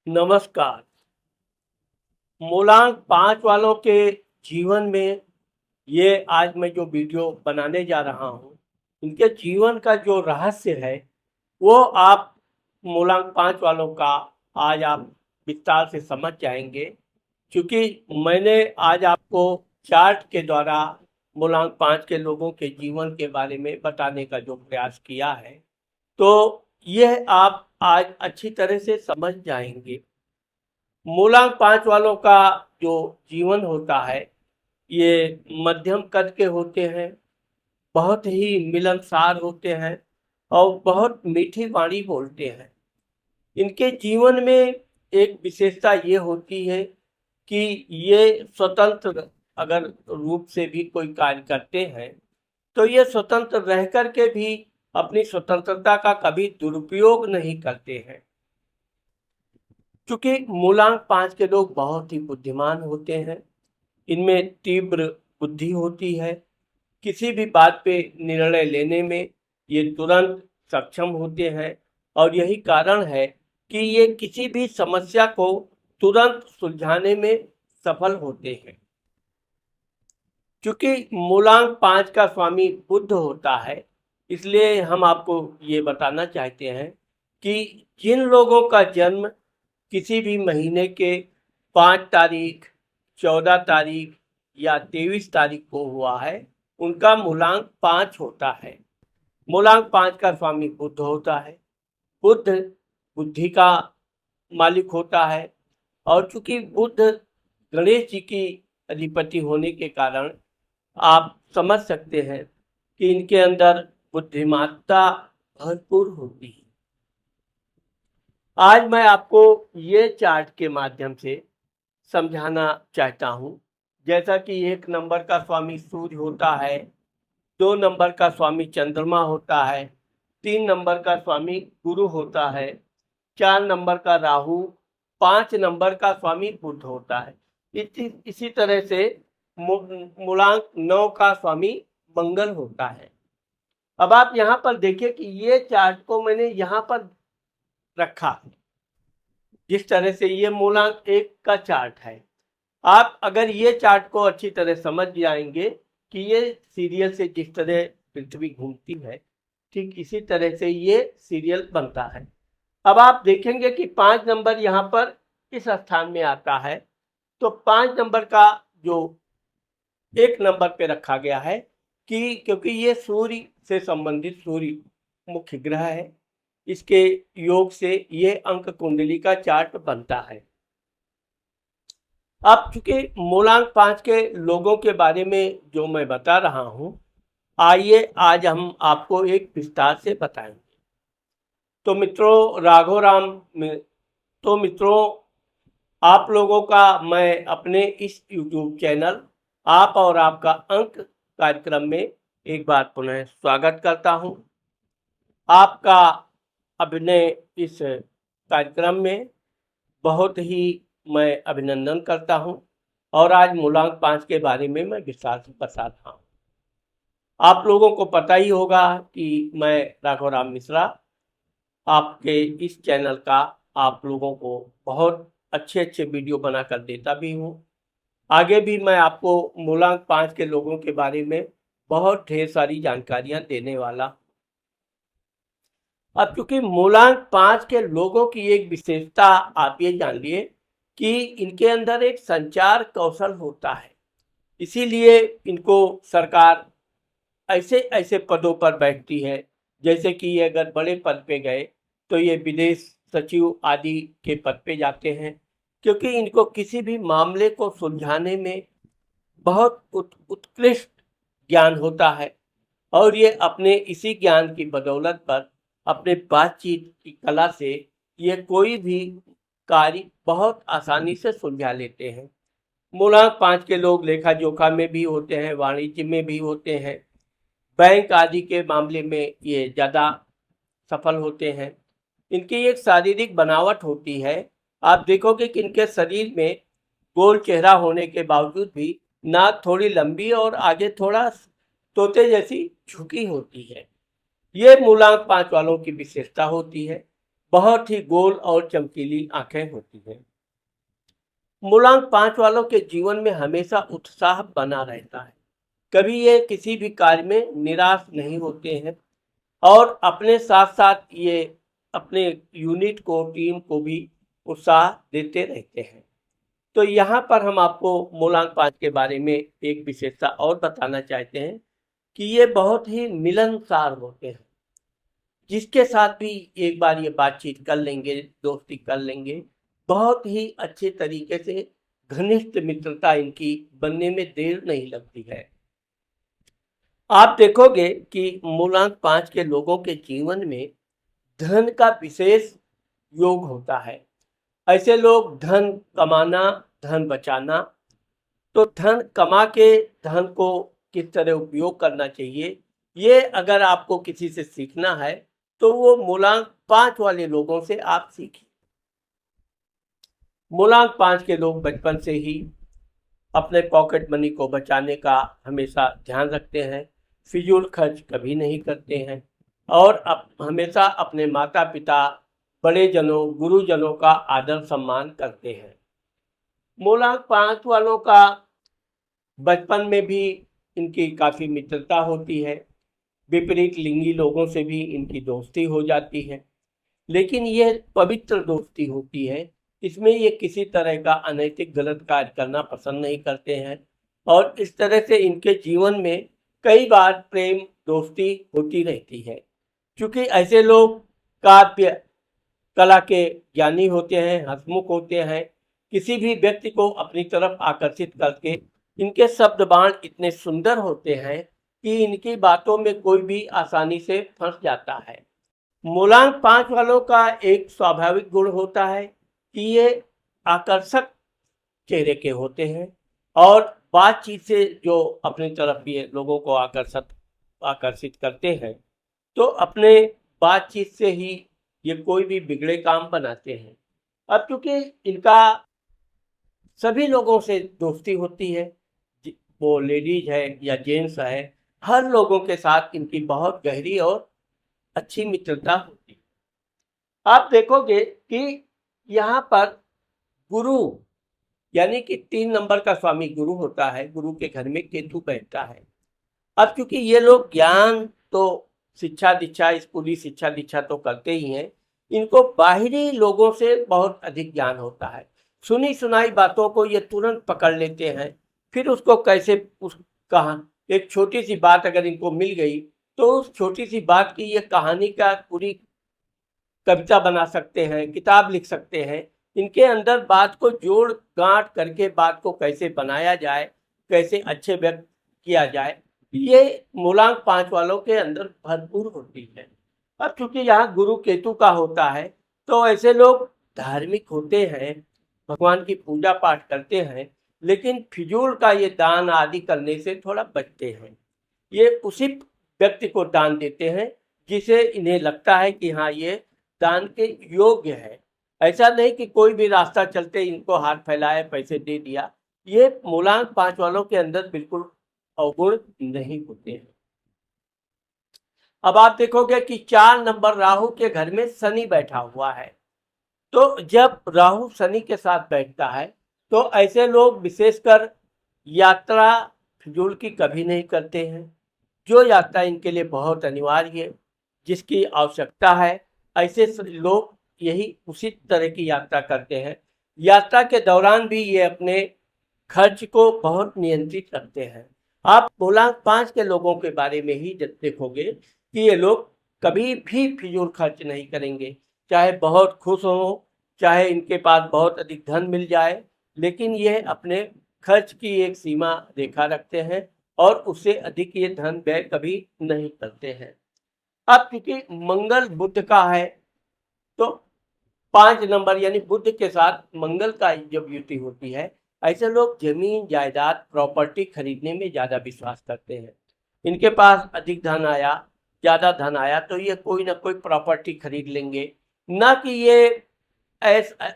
नमस्कार। मूलांक 5 वालों के जीवन में ये आज मैं जो वीडियो बनाने जा रहा हूँ, इनके जीवन का जो रहस्य है, वो आप मूलांक 5 वालों का आज आप विस्तार से समझ जाएंगे। क्योंकि मैंने आज आपको चार्ट के द्वारा मूलांक 5 के लोगों के जीवन के बारे में बताने का जो प्रयास किया है, तो यह आप आज अच्छी तरह से समझ जाएंगे। मूलांक 5 वालों का जो जीवन होता है, ये मध्यम कद के होते हैं, बहुत ही मिलनसार होते हैं और बहुत मीठी वाणी बोलते हैं। इनके जीवन में एक विशेषता ये होती है कि ये स्वतंत्र अगर रूप से भी कोई कार्य करते हैं, तो ये स्वतंत्र रह कर के भी अपनी स्वतंत्रता का कभी दुरुपयोग नहीं करते हैं। चूंकि मूलांक 5 के लोग बहुत ही बुद्धिमान होते हैं, इनमें तीव्र बुद्धि होती है, किसी भी बात पे निर्णय लेने में ये तुरंत सक्षम होते हैं और यही कारण है कि ये किसी भी समस्या को तुरंत सुलझाने में सफल होते हैं। क्योंकि मूलांक 5 का स्वामी बुध होता है, इसलिए हम आपको ये बताना चाहते हैं कि जिन लोगों का जन्म किसी भी महीने के 5 तारीख, 14 तारीख या 23 तारीख को हुआ है, उनका मूलांक 5 होता है। मूलांक 5 का स्वामी बुध होता है। बुध बुद्धि का मालिक होता है और चूंकि बुध गणेश जी की अधिपति होने के कारण आप समझ सकते हैं कि इनके अंदर बुद्धिमानता भरपूर होती है। आज मैं आपको ये चार्ट के माध्यम से समझाना चाहता हूँ। जैसा कि 1 नंबर का स्वामी सूर्य होता है, 2 नंबर का स्वामी चंद्रमा होता है, 3 नंबर का स्वामी गुरु होता है, 4 नंबर का राहु, 5 नंबर का स्वामी बुध होता है। इसी तरह से मूलांक 9 का स्वामी मंगल होता है। अब आप यहाँ पर देखिए कि ये चार्ट को मैंने यहाँ पर रखा है। जिस तरह से ये मूलांक 1 का चार्ट है, आप अगर ये चार्ट को अच्छी तरह समझ जाएंगे कि ये सीरियल से जिस तरह पृथ्वी घूमती है, ठीक इसी तरह से ये सीरियल बनता है। अब आप देखेंगे कि 5 नंबर यहाँ पर इस स्थान में आता है, तो 5 नंबर का जो 1 नंबर पे रखा गया है कि क्योंकि ये सूर्य से संबंधित, सूर्य मुख्य ग्रह है, इसके योग से ये अंक कुंडली का चार्ट बनता है। अब चूंकि मूलांक 5 के लोगों के बारे में जो मैं बता रहा हूं, आइए आज हम आपको एक विस्तार से बताएंगे। तो मित्रों, राघव राम में तो मित्रों, आप लोगों का मैं अपने इस YouTube चैनल आप और आपका अंक कार्यक्रम में एक बार पुनः स्वागत करता हूं। आपका अभिनय इस कार्यक्रम में बहुत ही मैं अभिनंदन करता हूं और आज मूलांक 5 के बारे में मैं विस्तार से बता रहा हूं। आप लोगों को पता ही होगा कि मैं राघव राम मिश्रा आपके इस चैनल का आप लोगों को बहुत अच्छे वीडियो बनाकर देता भी हूं। आगे भी मैं आपको मूलांक 5 के लोगों के बारे में बहुत ढेर सारी जानकारियां देने वाला। अब चूंकि मूलांक 5 के लोगों की एक विशेषता आप ये जान लिए कि इनके अंदर एक संचार कौशल होता है, इसीलिए इनको सरकार ऐसे ऐसे पदों पर बैठती है। जैसे कि ये अगर बड़े पद पे गए तो ये विदेश सचिव आदि के पद पे जाते हैं, क्योंकि इनको किसी भी मामले को सुलझाने में बहुत उत्कृष्ट ज्ञान होता है और ये अपने इसी ज्ञान की बदौलत पर अपने बातचीत की कला से ये कोई भी कार्य बहुत आसानी से सुलझा लेते हैं। मूलांक 5 के लोग लेखा जोखा में भी होते हैं, वाणिज्य में भी होते हैं, बैंक आदि के मामले में ये ज़्यादा सफल होते हैं। इनकी एक शारीरिक बनावट होती है। आप देखोगे कि इनके शरीर में गोल चेहरा होने के बावजूद भी नाक थोड़ी लंबी और आगे थोड़ा तोते जैसी झुकी होती है। ये मूलांक 5 वालों की विशेषता होती है। बहुत ही गोल और चमकीली आंखें होती हैं। मूलांक 5 वालों के जीवन में हमेशा उत्साह बना रहता है। कभी ये किसी भी कार्य में निराश नहीं होते हैं और अपने साथ साथ ये अपने यूनिट को, टीम को भी उत्साह देते रहते हैं। तो यहाँ पर हम आपको मूलांक 5 के बारे में एक विशेषता और बताना चाहते हैं कि ये बहुत ही मिलनसार होते हैं। जिसके साथ भी एक बार ये बातचीत कर लेंगे, दोस्ती कर लेंगे, बहुत ही अच्छे तरीके से घनिष्ठ मित्रता इनकी बनने में देर नहीं लगती है। आप देखोगे कि मूलांक 5 के लोगों के जीवन में धन का विशेष योग होता है। ऐसे लोग धन कमाना, धन बचाना, तो धन कमा के धन को किस तरह उपयोग करना चाहिए, ये अगर आपको किसी से सीखना है तो वो मूलांक 5 वाले लोगों से आप सीखिए। मूलांक 5 के लोग बचपन से ही अपने पॉकेट मनी को बचाने का हमेशा ध्यान रखते हैं, फिजूल खर्च कभी नहीं करते हैं और हमेशा अपने माता पिता, बड़े जनों, गुरुजनों का आदर सम्मान करते हैं। मूलांक 5 वालों का बचपन में भी इनकी काफ़ी मित्रता होती है, विपरीत लिंगी लोगों से भी इनकी दोस्ती हो जाती है, लेकिन यह पवित्र दोस्ती होती है। इसमें ये किसी तरह का अनैतिक गलत कार्य करना पसंद नहीं करते हैं और इस तरह से इनके जीवन में कई बार प्रेम दोस्ती होती रहती है। क्योंकि ऐसे लोग काव्य कला के ज्ञानी होते हैं, हंसमुख होते हैं, किसी भी व्यक्ति को अपनी तरफ आकर्षित करके इनके शब्द बाण इतने सुंदर होते हैं कि इनकी बातों में कोई भी आसानी से फंस जाता है। मूलांक 5 वालों का एक स्वाभाविक गुण होता है कि ये आकर्षक चेहरे के होते हैं और बातचीत से जो अपनी तरफ ये लोगों को आकर्षित करते हैं, तो अपने बातचीत से ही ये कोई भी बिगड़े काम बनाते हैं। अब क्योंकि इनका सभी लोगों से दोस्ती होती है, वो लेडीज है या जेंट्स है, हर लोगों के साथ इनकी बहुत गहरी और अच्छी मित्रता होती है। आप देखोगे कि यहाँ पर गुरु यानी कि 3 नंबर का स्वामी गुरु होता है, गुरु के घर में केतु बैठता है। अब क्योंकि ये लोग ज्ञान तो शिक्षा दीक्षा, स्कूली शिक्षा दीक्षा तो करते ही हैं, इनको बाहरी लोगों से बहुत अधिक ज्ञान होता है। सुनी सुनाई बातों को ये तुरंत पकड़ लेते हैं, फिर उसको कैसे उस कहा एक छोटी सी बात अगर इनको मिल गई तो उस छोटी सी बात की ये कहानी का पूरी कविता बना सकते हैं, किताब लिख सकते हैं। इनके अंदर बात को जोड़ गांठ करके बात को कैसे बनाया जाए, कैसे अच्छे व्यक्त किया जाए, ये मूलांक 5 वालों के अंदर भरपूर होती है। अब चूंकि यहाँ गुरु केतु का होता है तो ऐसे लोग धार्मिक होते हैं, भगवान की पूजा पाठ करते हैं, लेकिन फिजूल का ये दान आदि करने से थोड़ा बचते हैं। ये उसी व्यक्ति को दान देते हैं जिसे इन्हें लगता है कि हाँ ये दान के योग्य है। ऐसा नहीं कि कोई भी रास्ता चलते इनको हाथ फैलाए पैसे दे दिया। ये मूलांक 5 वालों के अंदर बिल्कुल अवगुण नहीं होते हैं। अब आप देखोगे कि 4 नंबर राहु के घर में शनि बैठा हुआ है। तो जब राहु शनि के साथ बैठता है तो ऐसे लोग विशेषकर यात्रा फिजूल की कभी नहीं करते हैं। जो यात्रा इनके लिए बहुत अनिवार्य है, जिसकी आवश्यकता है, ऐसे लोग यही उसी तरह की यात्रा करते हैं। यात्रा के दौरान भी ये अपने खर्च को बहुत नियंत्रित रखते हैं। आप मूलांक 5 के लोगों के बारे में ही देखोगे कि ये लोग कभी भी फिजूल खर्च नहीं करेंगे, चाहे बहुत खुश हो, चाहे इनके पास बहुत अधिक धन मिल जाए, लेकिन ये अपने खर्च की एक सीमा रेखा रखते हैं और उससे अधिक ये धन व्यय कभी नहीं करते हैं। अब क्योंकि मंगल बुध का है तो 5 नंबर यानी बुध के साथ मंगल का जब युति होती है, ऐसे लोग जमीन जायदाद प्रॉपर्टी खरीदने में ज्यादा विश्वास करते हैं। इनके पास अधिक धन आया, ज्यादा धन आया तो ये कोई ना कोई प्रॉपर्टी खरीद लेंगे, ना कि ये ऐसे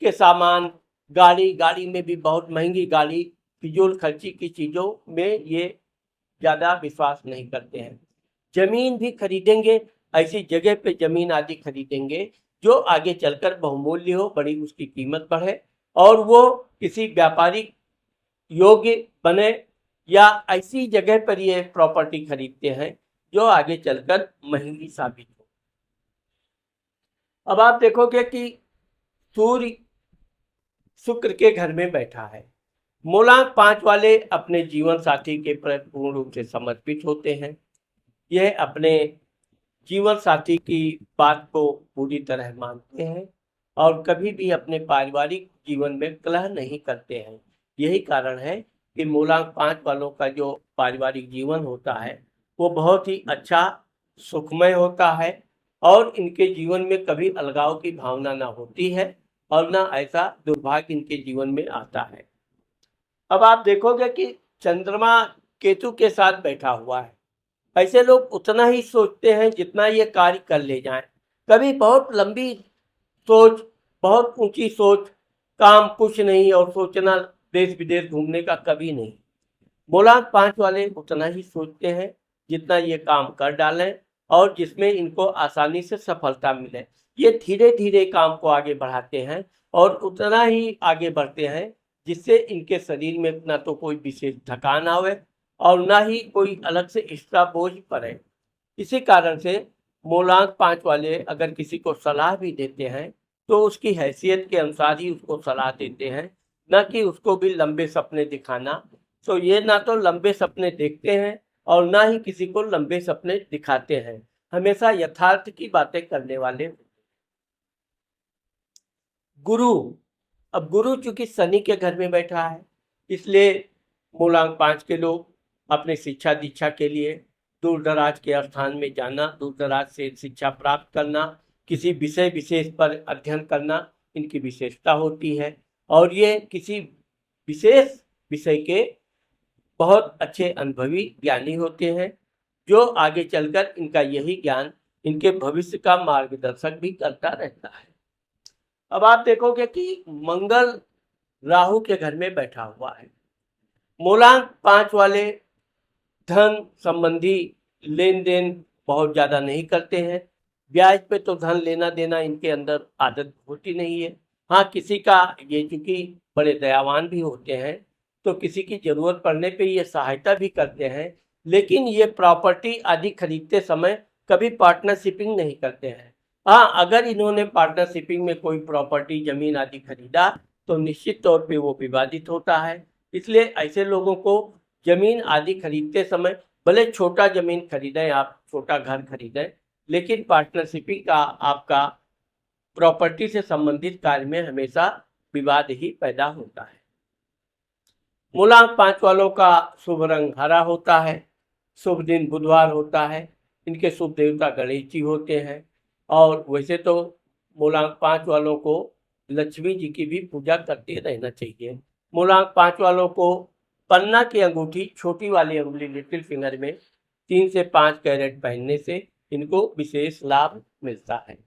के सामान, गाड़ी में भी बहुत महंगी गाड़ी, फिजूल खर्ची की चीजों में ये ज्यादा विश्वास नहीं करते हैं। जमीन भी खरीदेंगे, ऐसी जगह पे जमीन आदि खरीदेंगे जो आगे चलकर बहुमूल्य हो, बड़ी उसकी कीमत बढ़े और वो किसी व्यापारिक योग्य बने, या ऐसी जगह पर ये प्रॉपर्टी खरीदते हैं जो आगे चलकर महंगी साबित हो। अब आप देखोगे कि सूर्य शुक्र के घर में बैठा है। मूलांक 5 वाले अपने जीवन साथी के प्रति पूर्ण रूप से समर्पित होते हैं। यह अपने जीवन साथी की बात को पूरी तरह मानते हैं और कभी भी अपने पारिवारिक जीवन में कलह नहीं करते हैं। यही कारण है कि मूलांक 5 वालों का जो पारिवारिक जीवन होता है वो बहुत ही अच्छा, सुखमय होता है और इनके जीवन में कभी अलगाव की भावना ना होती है और ना ऐसा दुर्भाग्य इनके जीवन में आता है। अब आप देखोगे कि चंद्रमा केतु के साथ बैठा हुआ है। ऐसे लोग उतना ही सोचते हैं जितना ये कार्य कर ले जाएं। कभी बहुत लंबी सोच, बहुत ऊंची सोच, काम कुछ नहीं और सोचना देश विदेश घूमने का कभी नहीं। मूलांक 5 वाले उतना ही सोचते हैं जितना ये काम कर डालें और जिसमें इनको आसानी से सफलता मिले। ये धीरे धीरे काम को आगे बढ़ाते हैं और उतना ही आगे बढ़ते हैं जिससे इनके शरीर में ना तो कोई विशेष थकान आवे और ना ही कोई अलग से एक्स्ट्रा बोझ पड़े। इसी कारण से मूलांक 5 वाले अगर किसी को सलाह भी देते हैं तो उसकी हैसियत के अनुसार ही उसको सलाह देते हैं, न कि उसको भी लंबे सपने दिखाना। तो ये ना तो लंबे सपने देखते हैं और ना ही किसी को लंबे सपने दिखाते हैं, हमेशा यथार्थ की बातें करने वाले। गुरु, अब गुरु चूंकि शनि के घर में बैठा है इसलिए मूलांक 5 के लोग अपने शिक्षा दीक्षा के लिए दूर दराज के स्थान में जाना, दूर दराज से शिक्षा प्राप्त करना, किसी विषय विशेष पर अध्ययन करना इनकी विशेषता होती है और ये किसी विशेष विषय के बहुत अच्छे अनुभवी ज्ञानी होते हैं जो आगे चलकर इनका यही ज्ञान इनके भविष्य का मार्गदर्शक भी करता रहता है। अब आप देखोगे कि मंगल राहु के घर में बैठा हुआ है। मूलांक 5 वाले धन संबंधी लेन देन बहुत ज्यादा नहीं करते हैं। ब्याज पे तो धन लेना देना इनके अंदर आदत होती नहीं है। हाँ, किसी का ये चूंकि बड़े दयावान भी होते हैं तो किसी की जरूरत पड़ने पे ये सहायता भी करते हैं, लेकिन ये प्रॉपर्टी आदि खरीदते समय कभी पार्टनरशिपिंग नहीं करते हैं। हाँ, अगर इन्होंने पार्टनरशिपिंग में कोई प्रॉपर्टी जमीन आदि खरीदा तो निश्चित तौर पे वो विवादित होता है। इसलिए ऐसे लोगों को जमीन आदि खरीदते समय भले छोटा जमीन खरीदें, आप छोटा घर खरीदें, लेकिन पार्टनरशिपिंग का आपका प्रॉपर्टी से संबंधित कार्य में हमेशा विवाद ही पैदा होता है। मूलांक 5 वालों का शुभ रंग हरा होता है। शुभ दिन बुधवार होता है। इनके शुभ देवता गणेश जी होते हैं और वैसे तो मूलांक 5 वालों को लक्ष्मी जी की भी पूजा करते रहना चाहिए। मूलांक 5 वालों को पन्ना की अंगूठी, छोटी वाली अंगुली लिटिल फिंगर में 3 से 5 कैरेट पहनने से इनको विशेष लाभ मिलता है।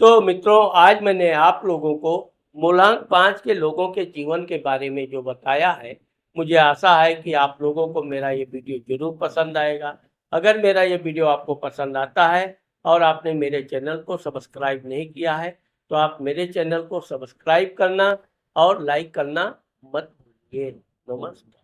तो मित्रों, आज मैंने आप लोगों को मूलांक 5 के लोगों के जीवन के बारे में जो बताया है, मुझे आशा है कि आप लोगों को मेरा ये वीडियो जरूर पसंद आएगा। अगर मेरा ये वीडियो आपको पसंद आता है और आपने मेरे चैनल को सब्सक्राइब नहीं किया है तो आप मेरे चैनल को सब्सक्राइब करना और लाइक करना मत भूलिए। नमस्कार।